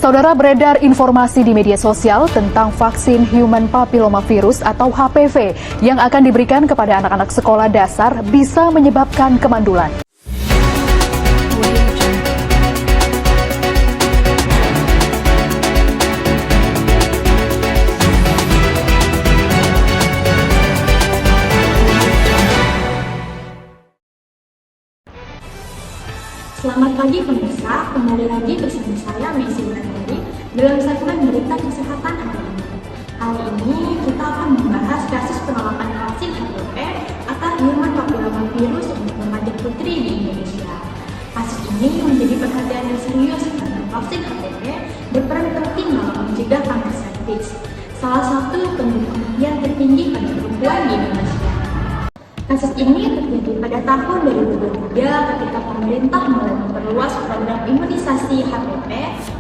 Saudara, beredar informasi di media sosial tentang vaksin Human Papillomavirus atau HPV yang akan diberikan kepada anak-anak sekolah dasar bisa menyebabkan kemandulan. Selamat pagi pemirsa, kembali lagi bersama saya Messi Wulandari dalam segmen berita kesehatan hari ini. Kali ini kita akan membahas kasus penolakan vaksin HPV atau Human Papillomavirus untuk remaja putri di Indonesia. Kasus ini menjadi perhatian yang serius karena vaksin HPV berperan penting dalam mencegah kanker serviks, salah satu penyebab kematian tertinggi pada perempuan di Indonesia. Kasus ini terjadi pada tahun 2023 ketika pemerintah mulai memperluas program imunisasi HPV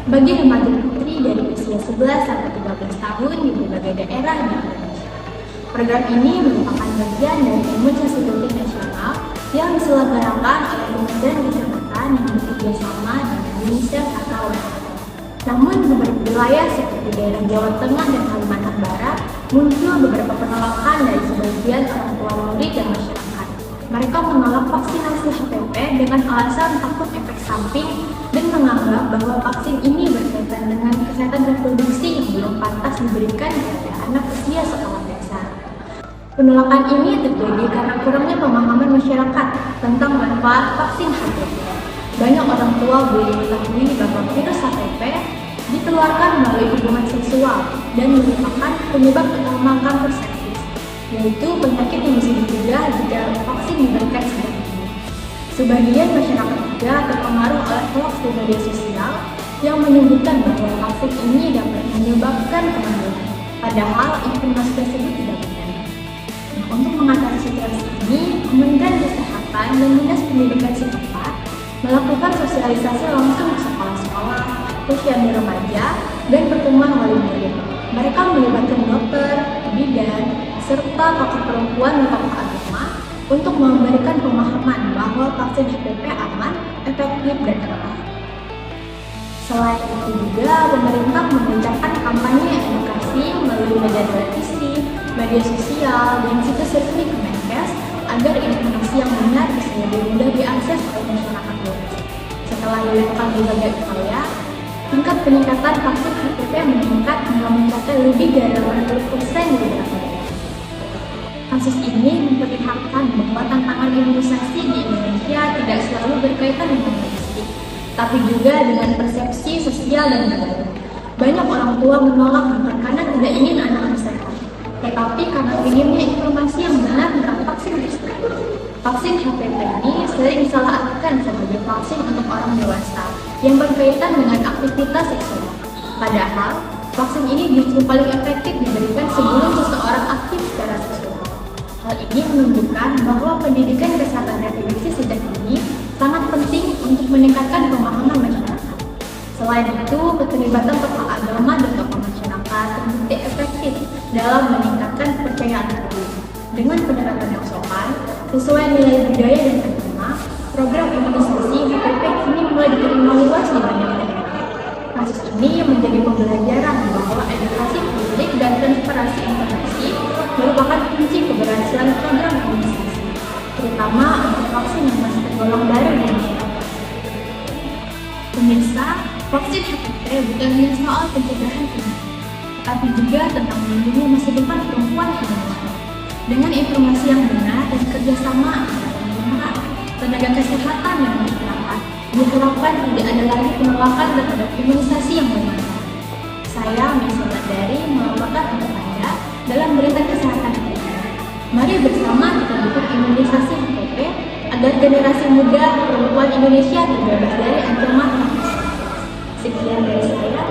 bagi remaja putri dari usia 11 sampai 13 tahun di berbagai daerah di Indonesia. Program ini merupakan bagian dari imunisasi rutin nasional yang diselenggarakan oleh Kementerian Kesehatan yang bekerjasama dengan UNICEF atau WHO. Namun beberapa wilayah seperti daerah Jawa Tengah dan Kalimantan Barat muncul beberapa penolakan dari sebagian orang tua murid dan masyarakat. Mereka menolak vaksinasi HPV dengan alasan takut efek samping dan menganggap bahwa vaksin ini berkaitan dengan kesehatan reproduksi yang belum pantas diberikan kepada anak usia sekolah dasar. Penolakan ini terjadi karena kurangnya pemahaman masyarakat tentang manfaat vaksin HPV. Banyak orang tua belum mengetahui bahwa virus HPV ditularkan melalui hubungan seksual dan merupakan penyebab utama kanker serviks, yaitu penyakit yang bisa dicegah jika vaksin diberikan sejak dini. Sebagian masyarakat juga terpengaruh oleh hoax di media sosial yang menyebutkan bahwa vaksin ini dapat menyebabkan kemandulan, padahal informasi tersebut tidak benar. Nah, untuk mengatasi situasi ini, Kementerian Kesehatan dan Dinas Pendidikan setempat melakukan sosialisasi langsung ke sekolah-sekolah, posyandu remaja, dan pertemuan wali murid. Mereka melibatkan dokter, bidan, serta tokoh perempuan dan tokoh agama untuk memberikan pemahaman bahwa vaksin HPV aman, efektif, dan ramah. Selain itu juga, pemerintah mengencarkan kampanye edukasi melalui media televisi, media sosial, dan situs resmi Kemenkes agar informasi yang benar bisa lebih mudah diakses oleh masyarakat luas. Setelah dilakukan berbagai upaya, tingkat peningkatan vaksin HPV meningkat hingga mencapai lebih dari 80% di beberapa daerah. Kasus ini memperlihatkan bahwa tantangan imunisasi di Indonesia tidak selalu berkaitan dengan logistik, tapi juga dengan persepsi sosial dan budaya. Banyak orang tua menolak bukan karena tidak ingin anaknya sehat, tetapi karena minimnya informasi yang benar tentang vaksin tersebut. Vaksin HPV ini sering disalahartikan sebagai vaksin untuk orang dewasa yang berkaitan dengan aktivitas seksual. Padahal, vaksin ini justru paling efektif diberikan sebelum seseorang aktif secara seksual. Hal ini menunjukkan bahwa pendidikan kesehatan reproduksi sejak dini sangat penting untuk meningkatkan pemahaman masyarakat. Selain itu, keterlibatan tokoh agama dan tokoh masyarakat terbukti efektif dalam meningkatkan kepercayaan publik. Dengan penerapan yang sopan, sesuai nilai budaya dan agama, program imunisasi HPV kini mulai diterima luas di banyak daerah. Kasus ini menjadi pembelajaran bahwa edukasi publik dan transparansi informasi merupakan kunci keberhasilan program imunisasi, terutama untuk vaksin yang masih tergolong baru di masyarakat. Pemirsa, vaksin HPV bukan hanya soal pencegahan penyakit, tapi juga tentang melindungi masa depan perempuan Indonesia. Dengan informasi yang benar dan kerjasama antara pemerintah, tenaga kesehatan dan masyarakat, diharapkan tidak ada lagi penolakan terhadap imunisasi yang bermanfaat. Saya Messi Wulandari melaporkan untuk Anda dalam berita kesehatan hari ini. Mari bersama kita dukung imunisasi HPV agar generasi muda perempuan Indonesia terbebas dari ancaman kanker. Sekian dari saya.